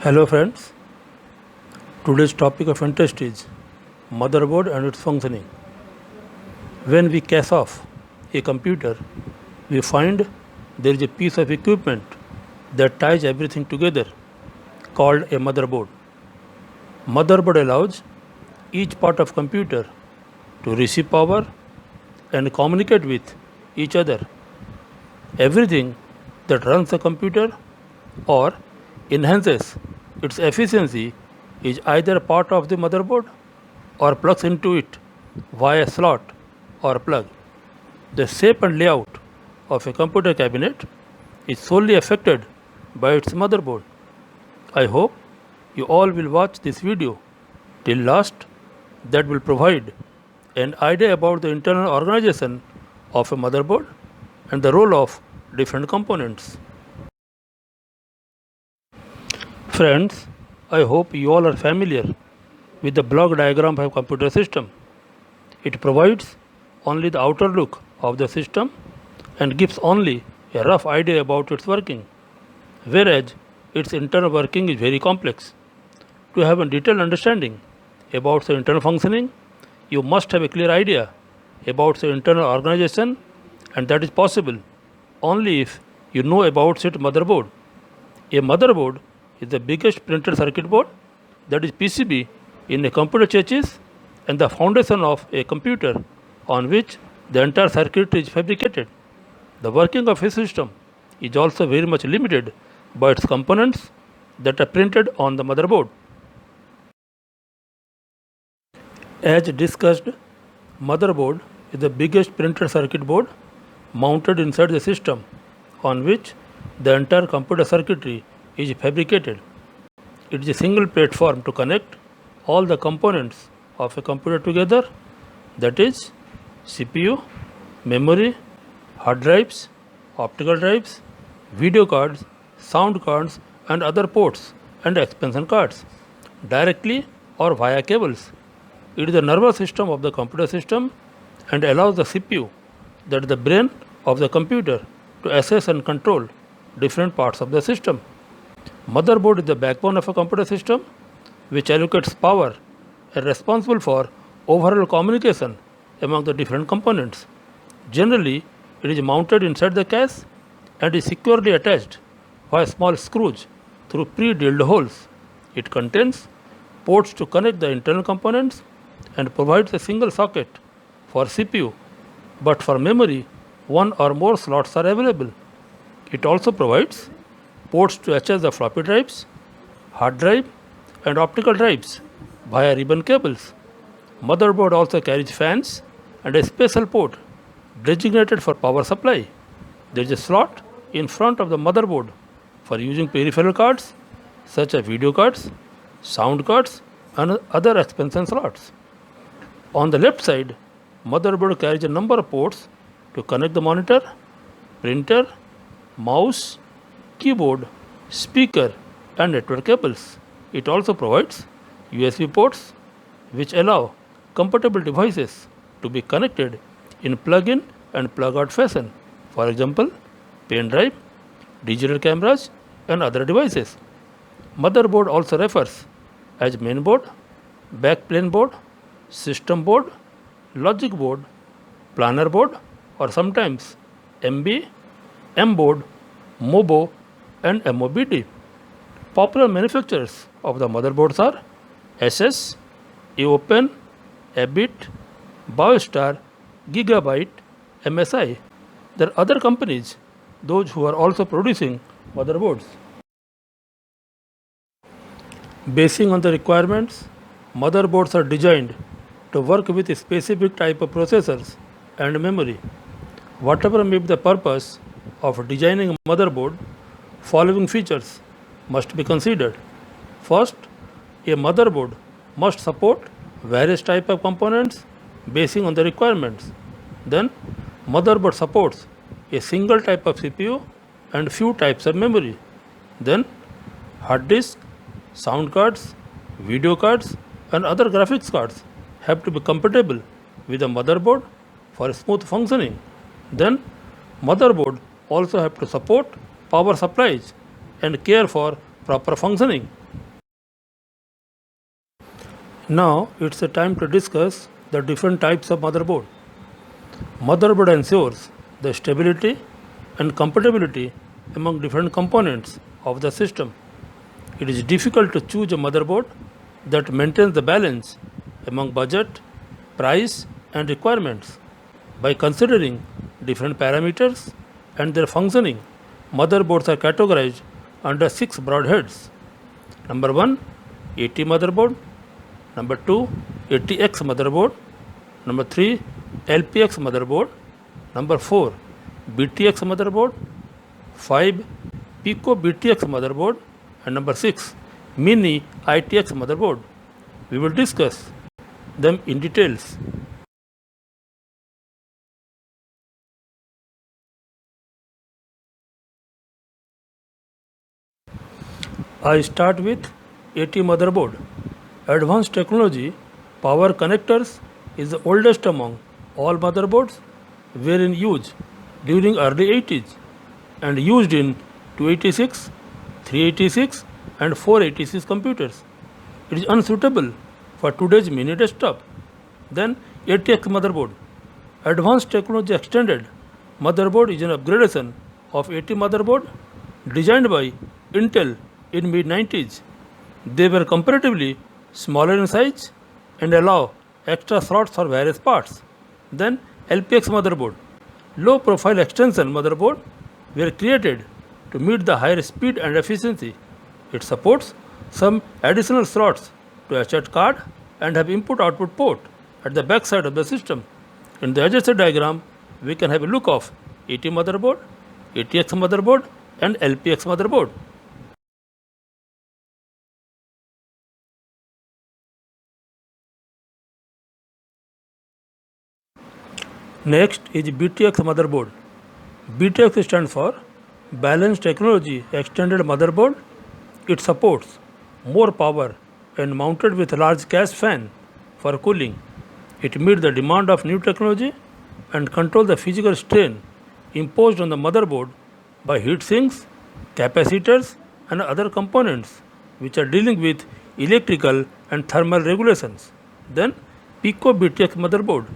Hello friends, today's topic of interest is motherboard and its functioning. When we case off a computer, we find there is a piece of equipment that ties everything together called a motherboard. Motherboard allows each part of computer to receive power and communicate with each other. Everything that runs the computer or enhances its efficiency is either part of the motherboard or plugs into it via slot or plug. The shape and layout of a computer cabinet is solely affected by its motherboard. I hope you all will watch this video till last. That will provide an idea about the internal organization of a motherboard and the role of different components. Friends, I hope you all are familiar with the block diagram of a computer system. It provides only the outer look of the system and gives only a rough idea about its working, whereas its internal working is very complex. To have a detailed understanding about the internal functioning, you must have a clear idea about the internal organization, and that is possible only if you know about its motherboard. A motherboard is the biggest printed circuit board, that is PCB, in a computer chassis and the foundation of a computer on which the entire circuit is fabricated. The working of a system is also very much limited by its components that are printed on the motherboard. As discussed, motherboard is the biggest printed circuit board mounted inside the system on which the entire computer circuitry is fabricated. It is a single platform to connect all the components of a computer together, that is CPU, memory, hard drives, optical drives, video cards, sound cards and other ports and expansion cards, directly or via cables. It is the nervous system of the computer system and allows the CPU, that is the brain of the computer, to access and control different parts of the system. Motherboard is the backbone of a computer system which allocates power and responsible for overall communication among the different components. Generally, it is mounted inside the case and is securely attached via small screws through pre-drilled holes. It contains ports to connect the internal components and provides a single socket for CPU, but for memory, one or more slots are available. It also provides ports to access the floppy drives, hard drive and optical drives via ribbon cables. Motherboard also carries fans and a special port designated for power supply. There is a slot in front of the motherboard for using peripheral cards such as video cards, sound cards and other expansion slots. On the left side, motherboard carries a number of ports to connect the monitor, printer, mouse, keyboard, speaker and network cables. It also provides USB ports which allow compatible devices to be connected in plug-in and plug-out fashion. For example, pen drive, digital cameras and other devices. Motherboard also refers as main board, backplane board, system board, logic board, planner board or sometimes MB, M board, MOBO and MOBD. Popular manufacturers of the motherboards are SS, Eopen, Abit, Biostar, Gigabyte, MSI. There are other companies, those who are also producing motherboards. Basing on the requirements, motherboards are designed to work with a specific type of processors and memory. Whatever may be the purpose of designing a motherboard, following features must be considered. First, a motherboard must support various types of components basing on the requirements. Then, motherboard supports a single type of CPU and few types of memory. Then, hard disk, sound cards, video cards and other graphics cards have to be compatible with the motherboard for smooth functioning. Then, motherboard also have to support power supplies and care for proper functioning. Now it's a time to discuss the different types of motherboard. Motherboard ensures the stability and compatibility among different components of the system. It is difficult to choose a motherboard that maintains the balance among budget, price, and requirements. By considering different parameters and their functioning, motherboards are categorized under 6 broad heads. Number 1, AT motherboard. Number 2, ATX motherboard. Number 3, LPX motherboard. Number 4, BTX motherboard. 5, Pico BTX motherboard. And number 6, Mini ITX motherboard. We will discuss them in details. I start with AT motherboard. Advanced technology, power connectors is the oldest among all motherboards, were in use during early 80s and used in 286, 386 and 486 computers. It is unsuitable for today's mini desktop. Then ATX motherboard. Advanced technology extended motherboard is an upgradation of AT motherboard designed by Intel in mid 90s. They were comparatively smaller in size and allow extra slots for various parts. Then LPX motherboard. Low profile extension motherboard were created to meet the higher speed and efficiency. It supports some additional slots to HUD card and have input-output port at the back side of the system. In the adjacent diagram, we can have a look of AT motherboard, ATX motherboard and LPX motherboard. Next is BTX motherboard. BTX stands for Balanced Technology Extended Motherboard. It supports more power and mounted with large gas fan for cooling. It meets the demand of new technology and control the physical strain imposed on the motherboard by heat sinks, capacitors and other components which are dealing with electrical and thermal regulations. Then Pico BTX motherboard.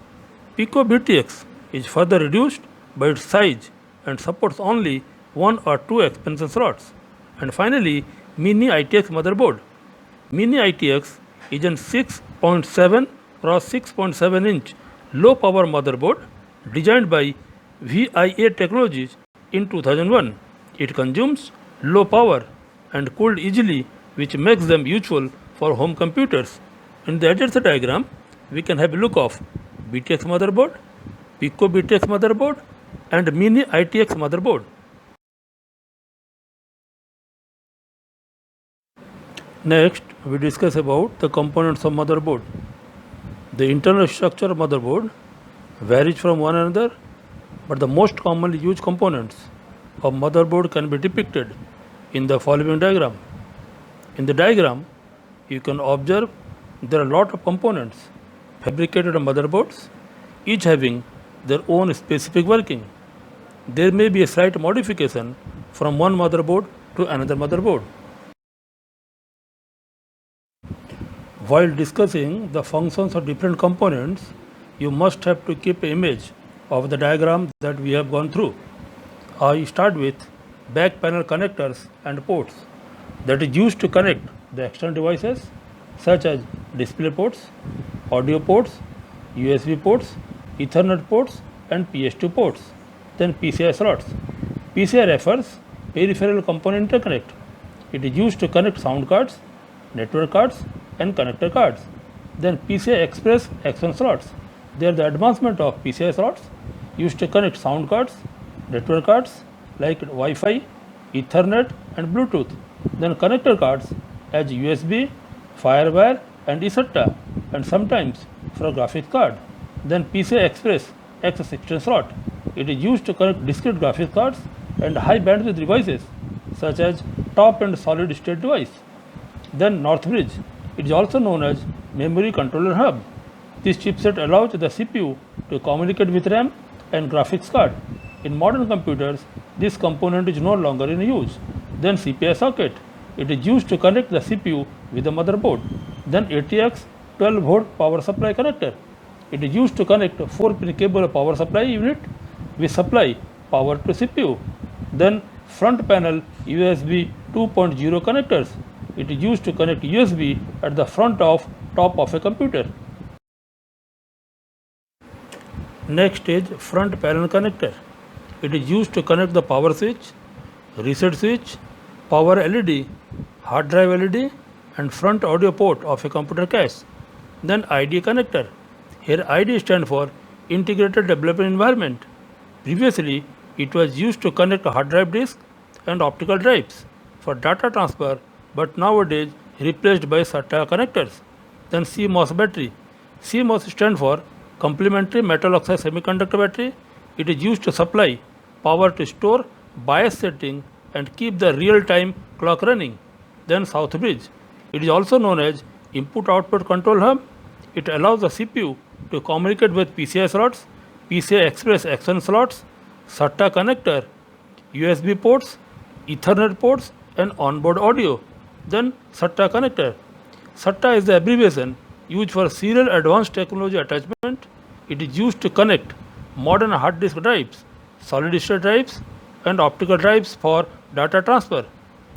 Pico BTX is further reduced by its size and supports only 1 or 2 expansion slots. And finally, Mini ITX motherboard. Mini ITX is an 6.7 cross 6.7 inch low power motherboard designed by VIA Technologies in 2001. It consumes low power and cooled easily, which makes them useful for home computers. In the adjacent diagram, we can have a look of BTX motherboard, Pico BTX motherboard and Mini ITX motherboard. Next, we discuss about the components of motherboard. The internal structure of motherboard varies from one another, but the most commonly used components of motherboard can be depicted in the following diagram. In the diagram, you can observe there are a lot of components fabricated on motherboards, each having their own specific working. There may be a slight modification from one motherboard to another motherboard. While discussing the functions of different components, you must have to keep an image of the diagram that we have gone through. I start with back panel connectors and ports that is used to connect the external devices such as display ports, audio ports, USB ports, Ethernet ports and PS2 ports. Then PCI slots. PCI refers peripheral component interconnect. It is used to connect sound cards, network cards and connector cards. Then PCI Express X1 slots. They are the advancement of PCI slots used to connect sound cards, network cards like Wi-Fi, Ethernet and Bluetooth. Then connector cards as USB, Firewire and eSATA and sometimes for a graphics card. Then PCI Express X16 slot. It is used to connect discrete graphics cards and high bandwidth devices such as top and solid state device. Then Northbridge. It is also known as memory controller hub. This chipset allows the CPU to communicate with RAM and graphics card. In modern computers, this component is no longer in use. Then CPI socket. It is used to connect the CPU with the motherboard. Then ATX to 12 volt power supply connector. It is used to connect a 4-pin cable power supply unit with supply power to CPU. Then front panel USB 2.0 connectors. It is used to connect USB at the front of top of a computer. Next is front panel connector. It is used to connect the power switch, reset switch, power LED, hard drive LED and front audio port of a computer case. Then IDE connector. Here IDE stands for Integrated Development Environment. Previously, it was used to connect hard drive disk and optical drives for data transfer, but nowadays replaced by SATA connectors. Then CMOS battery. CMOS stands for Complementary Metal Oxide Semiconductor Battery. It is used to supply power to store bias setting and keep the real-time clock running. Then South Bridge. It is also known as Input-Output Control Hub. It allows the CPU to communicate with PCI slots, PCI Express X1 slots, SATA connector, USB ports, Ethernet ports and onboard audio. Then SATA connector. SATA is the abbreviation used for Serial Advanced Technology Attachment. It is used to connect modern hard disk drives, solid state drives and optical drives for data transfer.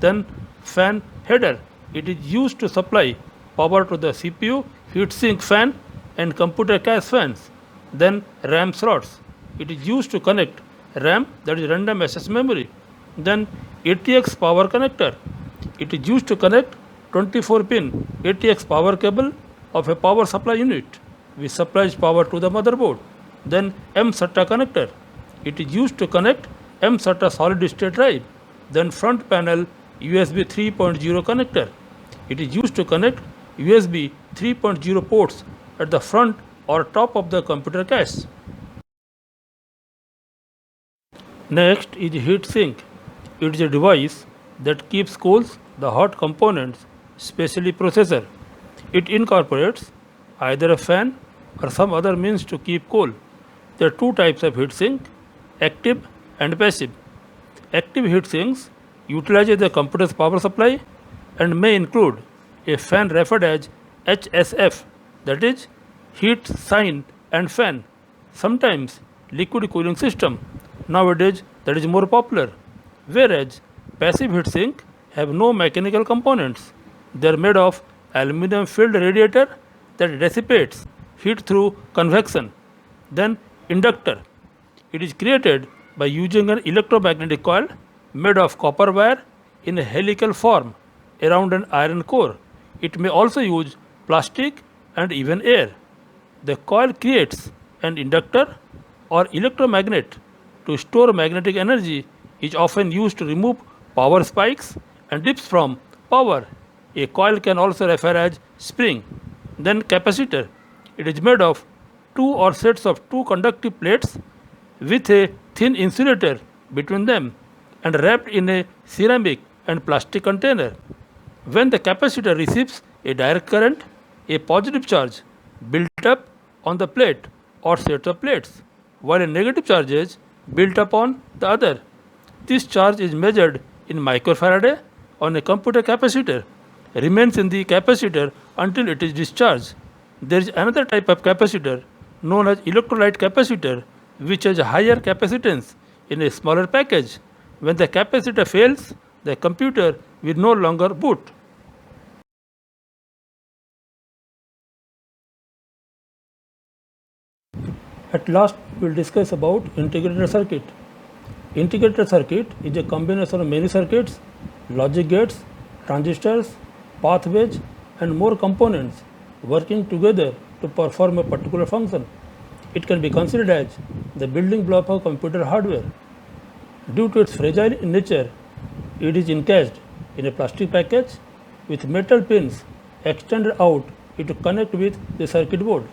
Then fan header. It is used to supply power to the CPU, heatsink fan and computer cache fans. Then RAM slots. It is used to connect RAM, that is random access memory. Then ATX power connector. It is used to connect 24-pin ATX power cable of a power supply unit which supplies power to the motherboard. Then mSATA connector. It is used to connect mSATA solid state drive. Then front panel USB 3.0 connector. It is used to connect USB 3.0 ports at the front or top of the computer cache. Next is heat sink. It is a device that keeps cools the hot components, especially processor. It incorporates either a fan or some other means to keep cool. There are two types of heat sink, active and passive. Active heat sinks utilize the computer's power supply and may include a fan referred as HSF, that is heat sign and fan. Sometimes liquid cooling system. Nowadays that is more popular. Whereas passive heat sink have no mechanical components. They are made of aluminum filled radiator that dissipates heat through convection. Then inductor. It is created by using an electromagnetic coil made of copper wire in a helical form around an iron core. It may also use plastic and even air. The coil creates an inductor or electromagnet to store magnetic energy, is often used to remove power spikes and dips from power. A coil can also refer as spring. Then capacitor. It is made of two or sets of two conductive plates with a thin insulator between them and wrapped in a ceramic and plastic container. When the capacitor receives a direct current, a positive charge built up on the plate or set of plates, while a negative charge is built up on the other. This charge is measured in microfarad on a computer capacitor, remains in the capacitor until it is discharged. There is another type of capacitor known as electrolyte capacitor, which has a higher capacitance in a smaller package. When the capacitor fails, the computer will no longer boot. At last, we will discuss about integrated circuit. Integrated circuit is a combination of many circuits, logic gates, transistors, pathways, and more components working together to perform a particular function. It can be considered as the building block of computer hardware. Due to its fragile nature, it is encased in a plastic package with metal pins extended out to connect with the circuit board.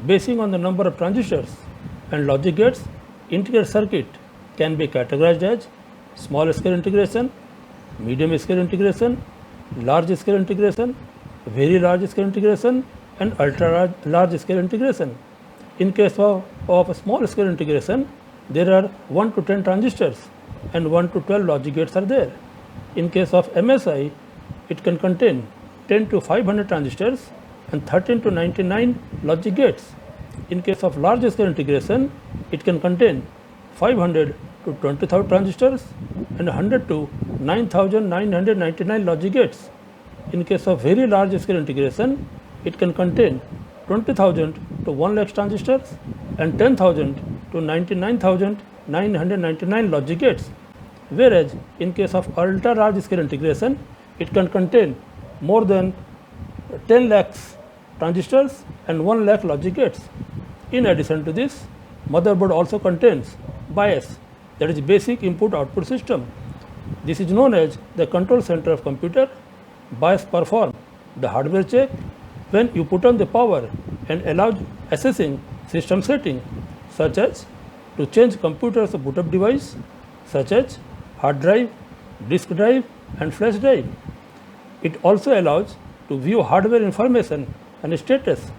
Basing on the number of transistors and logic gates, integrated circuit can be categorized as small scale integration, medium scale integration, large scale integration, very large scale integration, and ultra large scale integration. In case of small scale integration, there are 1 to 10 transistors and 1 to 12 logic gates are there. In case of MSI, it can contain 10 to 500 transistors and 13 to 99 logic gates. In case of large scale integration, it can contain 500 to 20,000 transistors and 100 to 9,999 logic gates. In case of very large scale integration, it can contain 20,000 to 1 lakh transistors and 10,000 to 99,999 logic gates. Whereas in case of ultra large scale integration, it can contain more than 10 lakhs transistors and 1 lakh logic gates. In addition to this, motherboard also contains BIOS, that is basic input output system. This is known as the control center of computer. BIOS perform the hardware check when you put on the power and allows assessing system setting, such as to change computer's boot up device, such as hard drive, disk drive and flash drive. It also allows to view hardware information and status,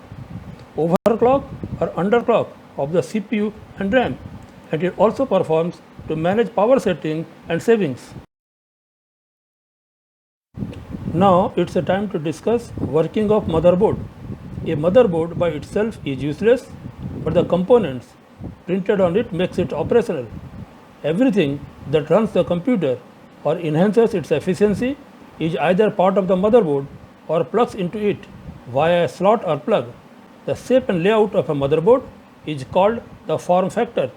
overclock or underclock of the CPU and RAM, and it also performs to manage power setting and savings. Now it's a time to discuss working of motherboard. A motherboard by itself is useless, but the components printed on it makes it operational. Everything that runs the computer or enhances its efficiency is either part of the motherboard or plugs into it via a slot or plug. The shape and layout of a motherboard is called the form factor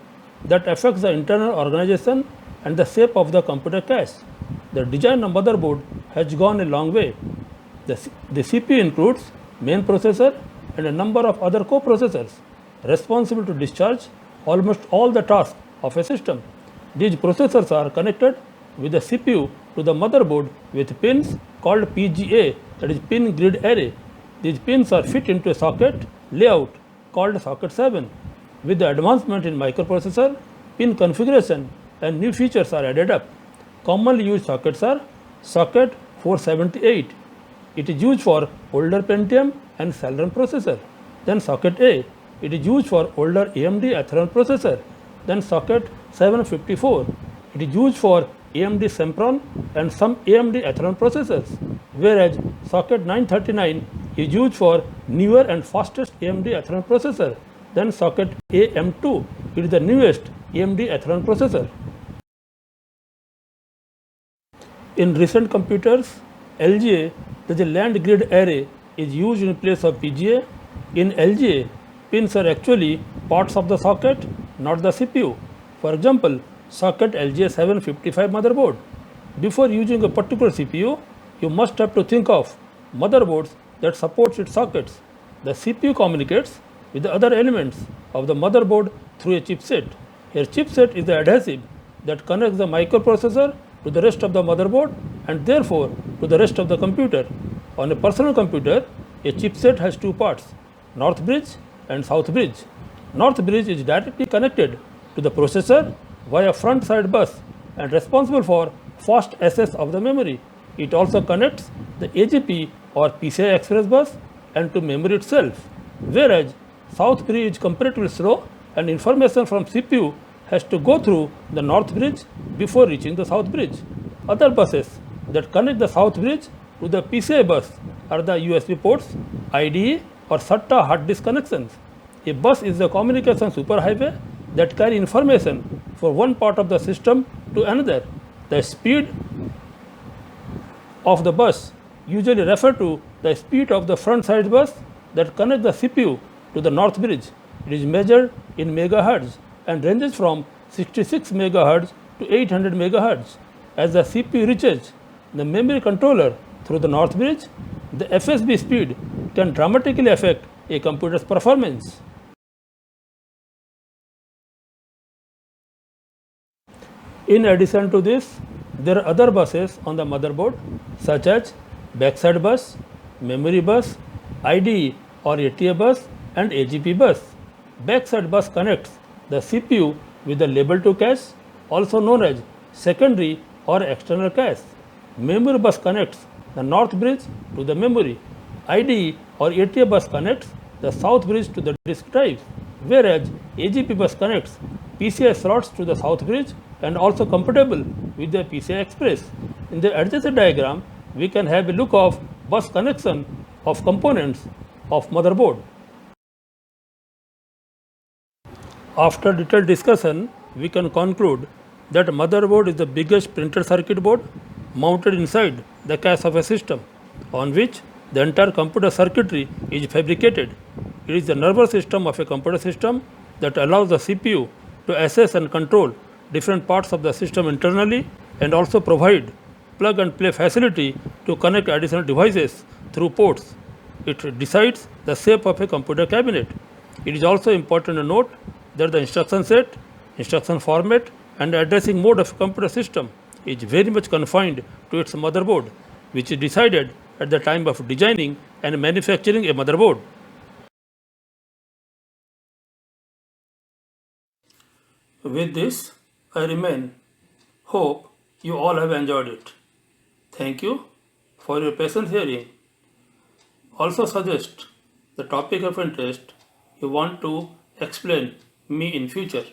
that affects the internal organization and the shape of the computer cache. The design of motherboard has gone a long way. The CPU includes main processor and a number of other coprocessors responsible to discharge almost all the tasks of a system. These processors are connected with the CPU to the motherboard with pins called PGA, that is pin grid array. These pins are fit into a socket layout called socket 7. With the advancement in microprocessor, pin configuration and new features are added up. Commonly used sockets are socket 478. It is used for older Pentium and Celeron processor. Then socket A, it is used for older AMD Atheron processor. Then socket 754, it is used for AMD Sempron and some AMD Atheron processors. Whereas socket 939 is used for newer and fastest AMD Atheron processor. Then socket AM2, it is the newest AMD Atheron processor. In recent computers, LGA, the land grid array is used in place of PGA. In LGA, pins are actually parts of the socket, not the CPU. For example, socket LGA 755 motherboard. Before using a particular CPU, you must have to think of motherboards that supports its sockets. The CPU communicates with the other elements of the motherboard through a chipset. A chipset is the adhesive that connects the microprocessor to the rest of the motherboard and therefore to the rest of the computer. On a personal computer, a chipset has two parts, north bridge and south bridge. North bridge is directly connected to the processor via front side bus and responsible for fast access of the memory. It also connects the AGP or PCI Express bus and to memory itself. Whereas south bridge is comparatively slow and information from CPU has to go through the north bridge before reaching the south bridge. Other buses that connect the south bridge to the PCI bus are the USB ports, IDE or SATA hard disk connections. A bus is a communication superhighway that carry information from one part of the system to another. The speed of the bus usually refer to the speed of the front side bus that connect the CPU to the north bridge. It is measured in megahertz and ranges from 66 megahertz to 800 megahertz. As the CPU reaches the memory controller through the north bridge, the FSB speed can dramatically affect a computer's performance. In addition to this, there are other buses on the motherboard such as backside bus, memory bus, IDE or ATA bus and AGP bus. Backside bus connects the CPU with the label to cache, also known as secondary or external cache. Memory bus connects the north bridge to the memory. IDE or ATA bus connects the south bridge to the disk drive, whereas AGP bus connects PCI slots to the south bridge and also compatible with the PCI Express. In the adjacent diagram, we can have a look of bus connection of components of motherboard. After detailed discussion, we can conclude that motherboard is the biggest printed circuit board mounted inside the cache of a system on which the entire computer circuitry is fabricated. It is the nervous system of a computer system that allows the CPU to access and control different parts of the system internally and also provide plug and play facility to connect additional devices through ports. It decides the shape of a computer cabinet. It is also important to note that the instruction set, instruction format and addressing mode of a computer system is very much confined to its motherboard, which is decided at the time of designing and manufacturing a motherboard. With this, I remain. Hope you all have enjoyed it. Thank you for your patient hearing. Also suggest the topic of interest you want to explain me in future.